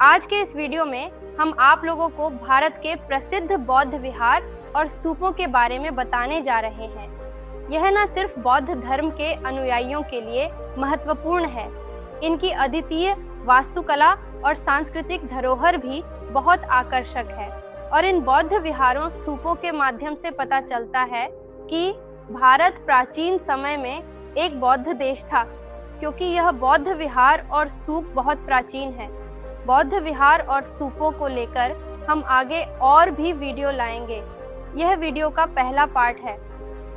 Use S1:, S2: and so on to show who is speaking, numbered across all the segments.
S1: आज के इस वीडियो में हम आप लोगों को भारत के प्रसिद्ध बौद्ध विहार और स्तूपों के बारे में बताने जा रहे हैं। यह न सिर्फ बौद्ध धर्म के अनुयायियों के लिए महत्वपूर्ण है, इनकी अद्वितीय वास्तुकला और सांस्कृतिक धरोहर भी बहुत आकर्षक है। और इन बौद्ध विहारों स्तूपों के माध्यम से पता चलता है कि भारत प्राचीन समय में एक बौद्ध देश था, क्योंकि यह बौद्ध विहार और स्तूप बहुत प्राचीन है। बौद्ध विहार और स्तूपों को लेकर हम आगे और भी वीडियो लाएंगे। यह वीडियो का पहला पार्ट है,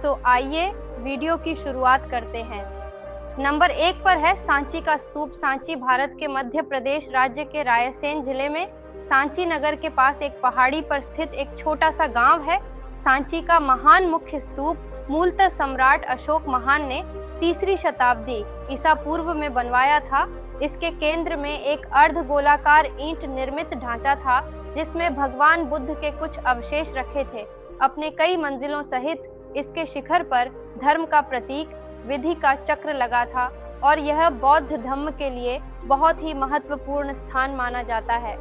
S1: तो आइए वीडियो की शुरुआत करते हैं। नंबर 1 पर है सांची का स्तूप। सांची भारत के मध्य प्रदेश राज्य के रायसेन जिले में सांची नगर के पास एक पहाड़ी पर स्थित एक छोटा सा गांव है। सांची का महान मुख्य स्तूप मूलतः सम्राट अशोक महान ने 3री शताब्दी ईसा पूर्व में बनवाया था। इसके केंद्र में एक अर्धगोलाकार ईंट निर्मित ढांचा था, जिसमें भगवान बुद्ध के कुछ अवशेष रखे थे। अपने कई मंजिलों सहित इसके शिखर पर धर्म का प्रतीक विधि का चक्र लगा था और यह बौद्ध धम्म के लिए बहुत ही महत्वपूर्ण स्थान माना जाता है।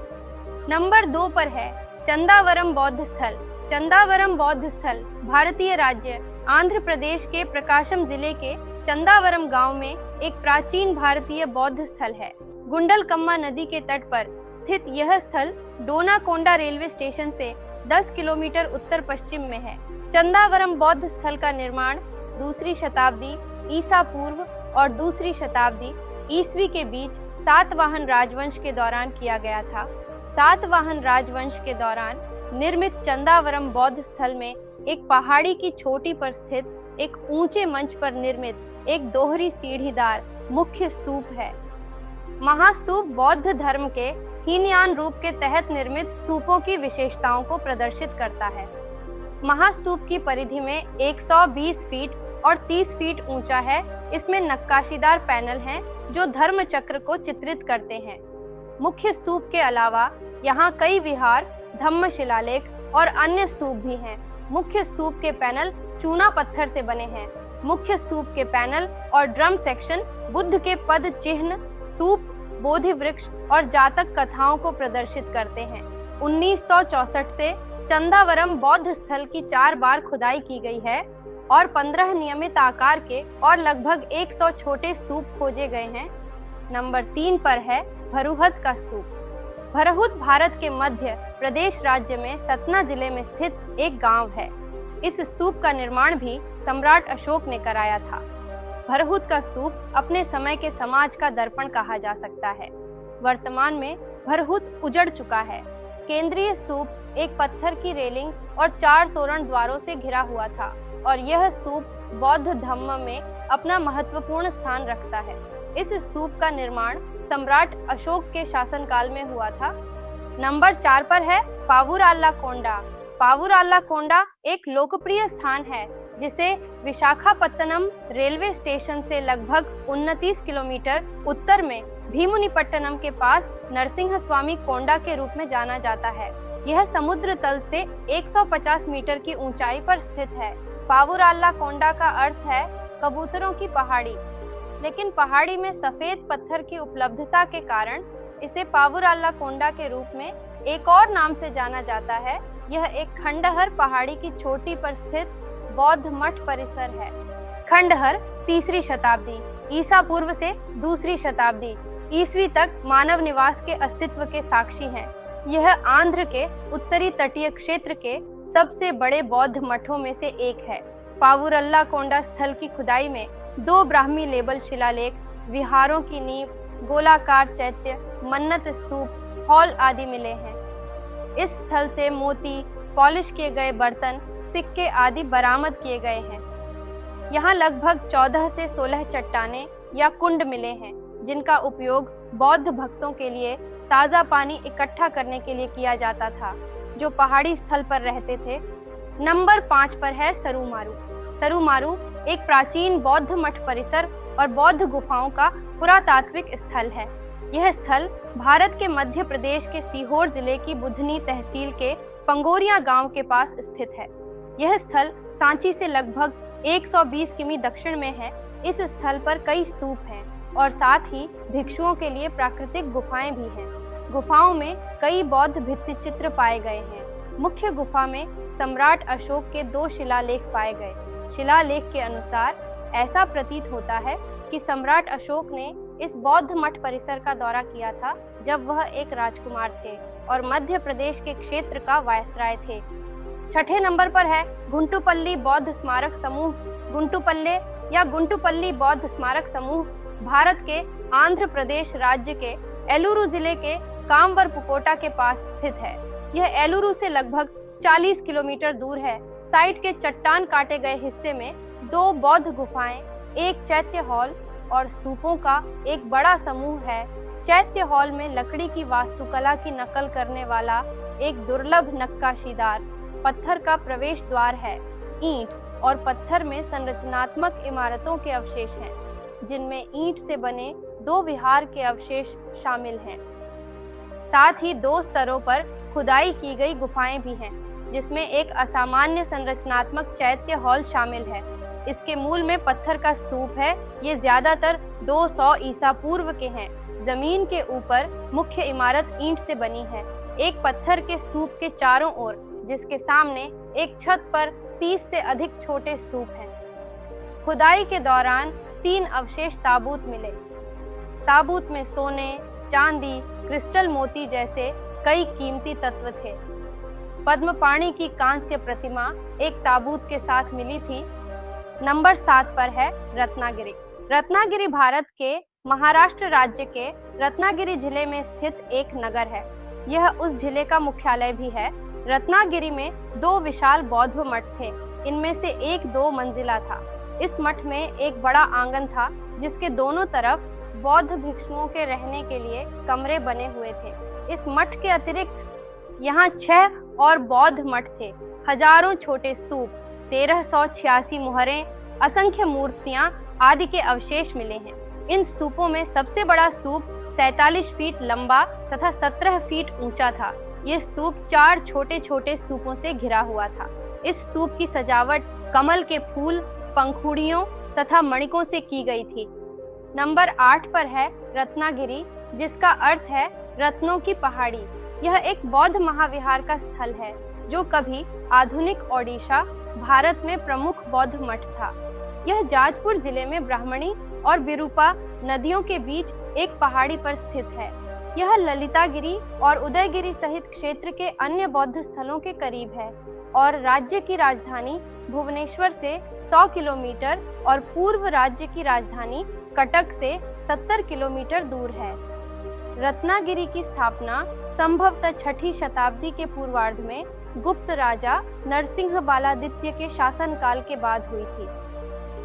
S1: नंबर 2 पर है चंदावरम बौद्ध स्थल। चंदावरम बौद्ध स्थल भारतीय राज्य आंध्र प्रदेश के प्रकाशम जिले के चंदावरम गांव में एक प्राचीन भारतीय बौद्ध स्थल है। गुंडलकम्मा नदी के तट पर स्थित यह स्थल डोनाकोंडा रेलवे स्टेशन से 10 किलोमीटर उत्तर पश्चिम में है। चंदावरम बौद्ध स्थल का निर्माण 2री शताब्दी ईसा पूर्व और 2री शताब्दी ईसवी के बीच सातवाहन राजवंश के दौरान किया गया था। सातवाहन राजवंश के दौरान निर्मित चंदावरम बौद्ध स्थल में एक पहाड़ी की चोटी पर स्थित एक ऊंचे मंच पर निर्मित एक दोहरी सीढ़ीदार मुख्य स्तूप है। महास्तूप बौद्ध धर्म के हीनयान रूप के तहत निर्मित स्तूपों की विशेषताओं को प्रदर्शित करता है। महास्तूप की परिधि में 120 फीट और 30 फीट ऊंचा है। इसमें नक्काशीदार पैनल हैं जो धर्म चक्र को चित्रित करते हैं। मुख्य स्तूप के अलावा यहाँ कई विहार, धम्म शिलालेख और अन्य स्तूप भी हैं। मुख्य स्तूप के पैनल चूना पत्थर से बने हैं। मुख्य स्तूप के पैनल और ड्रम सेक्शन बुद्ध के पद चिन्ह, स्तूप, बोधि वृक्ष और जातक कथाओं को प्रदर्शित करते हैं। 1964 से चंदावरम बौद्ध स्थल की 4 बार खुदाई की गई है और 15 नियमित आकार के और लगभग 100 छोटे स्तूप खोजे गए हैं। नंबर 3 पर है भरुहत का स्तूप। भरुहत भारत के मध्य प्रदेश राज्य में सतना जिले में स्थित एक गांव है। इस स्तूप का निर्माण भी सम्राट अशोक ने कराया था। भरुहत का स्तूप अपने समय के समाज का दर्पण कहा जा सकता है। वर्तमान में भरुहत उजड़ चुका है। केंद्रीय स्तूप एक पत्थर की रेलिंग और 4 तोरण द्वारों से घिरा हुआ था और यह स्तूप बौद्ध धम्म में अपना महत्वपूर्ण स्थान रखता है। इस स्तूप का निर्माण सम्राट अशोक के शासनकाल में हुआ था। नंबर 4 पर है पावुराल्लाकोंडा। पावुराल्लाकोंडा एक लोकप्रिय स्थान है, जिसे विशाखापत्तनम रेलवे स्टेशन से लगभग 29 किलोमीटर उत्तर में भीमुनिपट्टनम के पास नरसिंहस्वामी कोंडा के रूप में जाना जाता है। यह समुद्र तल से 150 मीटर की ऊंचाई पर स्थित है। पावुराल्लाकोंडा का अर्थ है कबूतरों की पहाड़ी, लेकिन पहाड़ी में सफेद पत्थर की उपलब्धता के कारण इसे पावुराल्लाकोंडा के रूप में एक और नाम से जाना जाता है। यह एक खंडहर पहाड़ी की चोटी पर स्थित बौद्ध मठ परिसर है। खंडहर 3री शताब्दी ईसा पूर्व से 2री शताब्दी ईसवी तक मानव निवास के अस्तित्व के साक्षी हैं। यह आंध्र के उत्तरी तटीय क्षेत्र के सबसे बड़े बौद्ध मठों में से एक है। पावुराल्लाकोंडा स्थल की खुदाई में 2 ब्राह्मी लेबल शिलालेख, विहारों की नींव, गोलाकार चैत्य, मन्नत स्तूप, हॉल आदि मिले हैं। इस स्थल से मोती, पॉलिश किए गए बर्तन, सिक्के आदि बरामद किए गए हैं। यहाँ लगभग 14 से 16 चट्टानें या कुंड मिले हैं, जिनका उपयोग बौद्ध भक्तों के लिए ताज़ा पानी इकट्ठा करने के लिए किया जाता था, जो पहाड़ी स्थल पर रहते थे। नंबर 5 पर है सरुमारू। सरुमारू एक प्राचीन बौद्ध मठ परिसर और बौद्ध गुफाओं का पुरातात्विक स्थल है। यह स्थल भारत के मध्य प्रदेश के सीहोर जिले की बुधनी तहसील के पंगोरिया गांव के पास स्थित है। यह स्थल सांची से लगभग 120 किमी दक्षिण में है। इस स्थल पर कई स्तूप हैं और साथ ही भिक्षुओं के लिए प्राकृतिक गुफाएं भी हैं। गुफाओं में कई बौद्ध भित्ति चित्र पाए गए हैं। मुख्य गुफा में सम्राट अशोक के 2 शिलालेख पाए गए। शिलालेख के अनुसार ऐसा प्रतीत होता है कि सम्राट अशोक ने इस बौद्ध मठ परिसर का दौरा किया था जब वह एक राजकुमार थे और मध्य प्रदेश के क्षेत्र का वायसराय थे। छठे नंबर पर है गुंटुपल्ली बौद्ध स्मारक समूह। गुंटुपल्ले या गुंटुपल्ली बौद्ध स्मारक समूह भारत के आंध्र प्रदेश राज्य के एलुरु जिले के कामवरपुकोटा के पास स्थित है। यह एलुरु से लगभग 40 किलोमीटर दूर है। साइट के चट्टान काटे गए हिस्से में 2 बौद्ध गुफाएं, एक चैत्य हॉल और स्तूपों का एक बड़ा समूह है। चैत्य हॉल में लकड़ी की वास्तुकला की नकल करने वाला एक दुर्लभ नक्काशीदार पत्थर का प्रवेश द्वार है। ईंट और पत्थर में संरचनात्मक इमारतों के अवशेष हैं, जिनमें ईंट से बने 2 विहार के अवशेष शामिल हैं। साथ ही 2 स्तरों पर खुदाई की गई गुफाएं भी हैं, जिसमें एक असामान्य संरचनात्मक चैत्य हॉल शामिल है। इसके मूल में पत्थर का स्तूप है। ये ज्यादातर 200 ईसा पूर्व के हैं। जमीन के ऊपर मुख्य इमारत ईंट से बनी है। एक पत्थर के स्तूप के चारों ओर, जिसके सामने एक छत पर 30 से अधिक छोटे स्तूप हैं। खुदाई के दौरान 3 अवशेष ताबूत मिले। ताबूत में सोने, चांदी, क्रिस्टल मोती जैसे कई कीमती तत्व थे। पद्मपाणि की कांस्य प्रतिमा एक ताबूत के साथ मिली थी। नंबर 7 पर है रत्नागिरी। रत्नागिरी भारत के महाराष्ट्र राज्य के रत्नागिरी जिले में स्थित एक नगर है। यह उस जिले का मुख्यालय भी है। रत्नागिरी में 2 विशाल बौद्ध मठ थे। इनमें से एक 2 मंजिला था। इस मठ में एक बड़ा आंगन था, जिसके दोनों तरफ बौद्ध भिक्षुओं के रहने के लिए कमरे बने हुए थे। इस मठ के अतिरिक्त यहाँ 6 और बौद्ध मठ थे। हजारों छोटे स्तूप, 1386 मुहरें, असंख्य मूर्तियां आदि के अवशेष मिले हैं। इन स्तूपों में सबसे बड़ा स्तूप 47 फीट लंबा तथा 17 फीट ऊंचा था। ये स्तूप 4 छोटे छोटे स्तूपों से घिरा हुआ था। इस स्तूप की सजावट कमल के फूल, पंखुड़ियों तथा मणिकों से की गई थी। नंबर 8 पर है रत्नागिरी, जिसका अर्थ है रत्नों की पहाड़ी। यह एक बौद्ध महाविहार का स्थल है, जो कभी आधुनिक ओडिशा, भारत में प्रमुख बौद्ध मठ था। यह जाजपुर जिले में ब्राह्मणी और बिरूपा नदियों के बीच एक पहाड़ी पर स्थित है। यह ललितागिरी और उदयगिरी सहित क्षेत्र के अन्य बौद्ध स्थलों के करीब है और राज्य की राजधानी भुवनेश्वर से 100 किलोमीटर और पूर्व राज्य की राजधानी कटक से 70 किलोमीटर दूर है। रत्नागिरी की स्थापना संभवतः 6ठी शताब्दी के पूर्वार्ध में गुप्त राजा नरसिंह बालादित्य के शासनकाल के बाद हुई थी।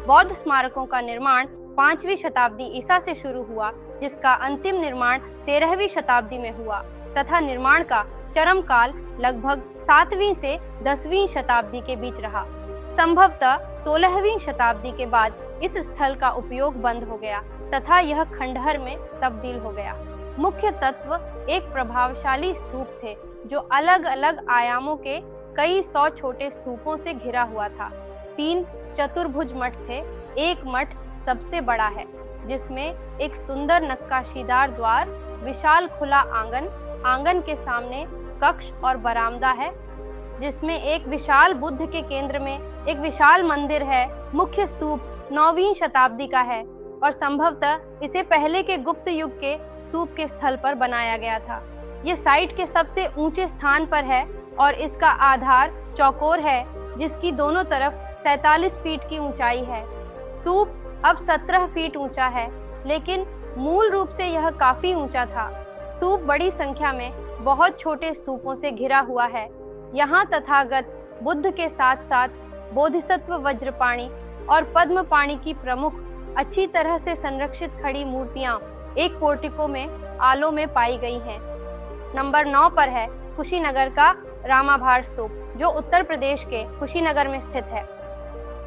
S1: बौद्ध स्मारकों का निर्माण 5वीं शताब्दी ईसा से शुरू हुआ, जिसका अंतिम निर्माण 13वीं शताब्दी में हुआ तथा निर्माण का चरम काल लगभग 7वीं से 10वीं शताब्दी के बीच रहा। संभवतः 16वीं शताब्दी के बाद इस स्थल का उपयोग बंद हो गया तथा यह खंडहर में तब्दील हो गया। मुख्य तत्व एक प्रभावशाली स्तूप थे, जो अलग अलग आयामों के कई 100 छोटे स्तूपों से घिरा हुआ था। 3 चतुर्भुज मठ थे। एक मठ सबसे बड़ा है, जिसमें एक सुंदर नक्काशीदार द्वार, विशाल खुला आंगन, आंगन के सामने कक्ष और बरामदा है, जिसमें एक विशाल बुद्ध के केंद्र में एक विशाल मंदिर है। मुख्य स्तूप 9वीं शताब्दी का है और संभवतः इसे पहले के गुप्त युग के स्तूप के स्थल पर बनाया गया था। ये साइट के सबसे ऊंचे स्थान पर है और इसका आधार चौकोर है, जिसकी दोनों तरफ 47 फीट की ऊंचाई है। स्तूप अब 17 फीट ऊंचा है, लेकिन मूल रूप से यह काफी ऊंचा था। स्तूप बड़ी संख्या में बहुत छोटे स्तूपों से घिरा हुआ है। यहाँ तथागत बुद्ध के साथ साथ बोधिसत्व वज्रपाणि और पद्मपाणि की प्रमुख अच्छी तरह से संरक्षित खड़ी मूर्तियां एक पोर्टिको में आलो में पाई गई हैं। नंबर 9 पर है कुशीनगर का रामाभार स्तूप, जो उत्तर प्रदेश के कुशीनगर में स्थित है।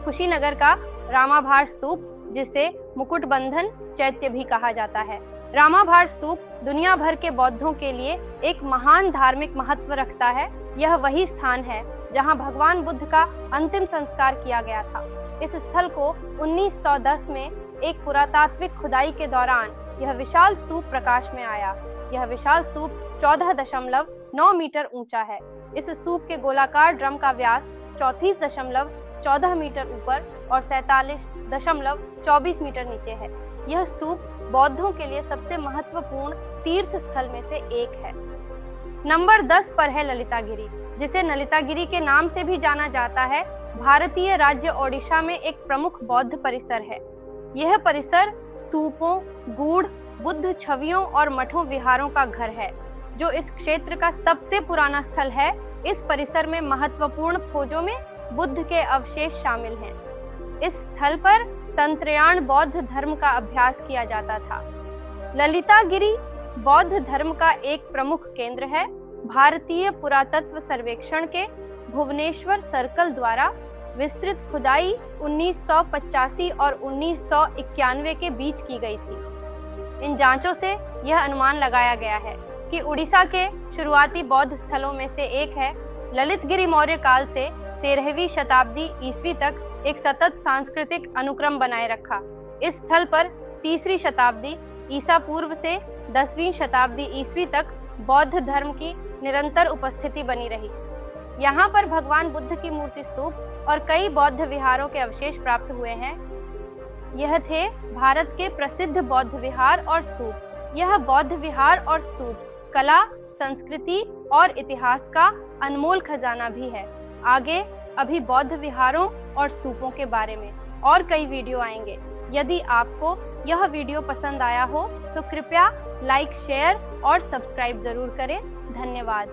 S1: कुशीनगर का रामाभार स्तूप, जिसे मुकुटबंधन चैत्य भी कहा जाता है। रामाभार स्तूप दुनिया भर के बौद्धों के लिए एक महान धार्मिक महत्व रखता है। यह वही स्थान है जहां भगवान बुद्ध का अंतिम संस्कार किया गया था। इस स्थल को 1910 में एक पुरातात्विक खुदाई के दौरान यह विशाल स्तूप प्रकाश में आया। यह विशाल स्तूप 14.9 मीटर ऊंचा है। इस स्तूप के गोलाकार ड्रम का व्यास 34.14 मीटर ऊपर और 47.24 मीटर नीचे है। यह स्तूप बौद्धों के लिए सबसे महत्वपूर्ण तीर्थ स्थल में से एक है। नंबर 10 पर है ललितागिरी, जिसे ललितागिरी के नाम से भी जाना जाता है। भारतीय राज्य ओडिशा में एक प्रमुख बौद्ध परिसर है। यह परिसर स्तूपों, गूढ़ बुद्ध छवियों और मठों विहारों का घर है, जो इस क्षेत्र का सबसे पुराना स्थल है। इस परिसर में महत्वपूर्ण खोजों में बुद्ध के अवशेष शामिल हैं। इस स्थल पर तंत्रयान बौद्ध धर्म का अभ्यास किया जाता था। ललितागिरी बौद्ध धर्म का एक प्रमुख केंद्र है। भारतीय पुरातत्व सर्वेक्षण के भुवनेश्वर सर्कल द्वारा विस्तृत खुदाई 1985 और 1991 के बीच की गई थी। इन जांचों से यह अनुमान लगाया गया है कि उड़ीसा के शुरुआती बौद्ध स्थलों में से एक है। ललितगिरी मौर्य काल से 13वीं शताब्दी ईस्वी तक एक सतत सांस्कृतिक अनुक्रम बनाए रखा। इस स्थल पर 3री शताब्दी ईसा पूर्व से 10वीं शताब्दी ईस्वी तक बौद्ध धर्म की निरंतर उपस्थिति बनी रही। यहाँ पर भगवान बुद्ध की मूर्ति स्तूप और कई बौद्ध विहारों के अवशेष प्राप्त हुए हैं। यह थे भारत के प्रसिद्ध बौद्ध विहार और स्तूप। यह बौद्ध विहार और स्तूप कला, संस्कृति और इतिहास का अनमोल खजाना भी है। आगे अभी बौद्ध विहारों और स्तूपों के बारे में और कई वीडियो आएंगे। यदि आपको यह वीडियो पसंद आया हो तो कृपया लाइक, शेयर और सब्सक्राइब जरूर करें। धन्यवाद।